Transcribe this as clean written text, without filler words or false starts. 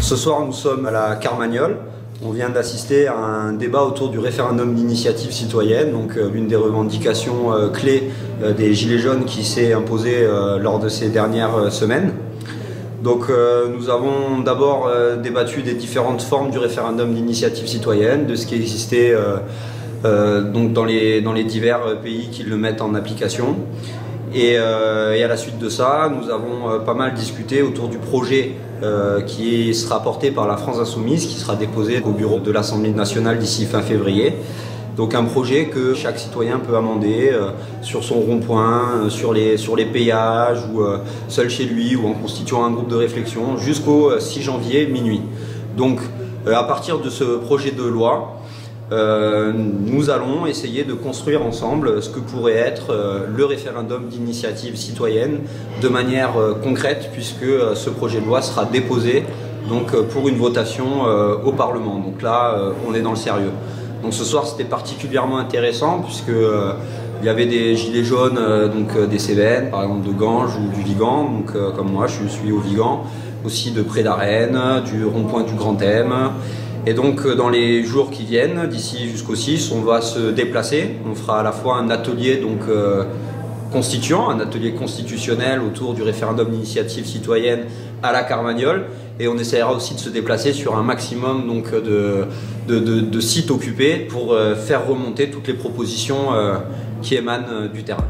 Ce soir, nous sommes à la Carmagnole. On vient d'assister à un débat autour du référendum d'initiative citoyenne, donc l'une des revendications clés des Gilets jaunes qui s'est imposée lors de ces dernières semaines. Donc nous avons d'abord débattu des différentes formes du référendum d'initiative citoyenne, de ce qui existait donc dans les divers pays qui le mettent en application. Et à la suite de ça, nous avons pas mal discuté autour du projet qui sera porté par la France Insoumise, qui sera déposé au bureau de l'Assemblée nationale d'ici fin février. Donc un projet que chaque citoyen peut amender sur son rond-point, sur les péages, ou seul chez lui, ou en constituant un groupe de réflexion, jusqu'au 6 janvier minuit. Donc à partir de ce projet de loi, nous allons essayer de construire ensemble ce que pourrait être le référendum d'initiative citoyenne de manière concrète, puisque ce projet de loi sera déposé donc, pour une votation au Parlement. Donc là, on est dans le sérieux. Donc ce soir, c'était particulièrement intéressant puisque il y avait des gilets jaunes, donc des Cévennes, par exemple de Ganges ou du Vigan, donc comme moi, je suis au Vigan, aussi de Près d'Arène, du rond-point du Grand M. Et donc dans les jours qui viennent, d'ici jusqu'au 6, on va se déplacer. On fera à la fois un atelier donc, constituant, un atelier constitutionnel autour du référendum d'initiative citoyenne à la Carmagnole. Et on essaiera aussi de se déplacer sur un maximum donc, de sites occupés pour faire remonter toutes les propositions qui émanent du terrain.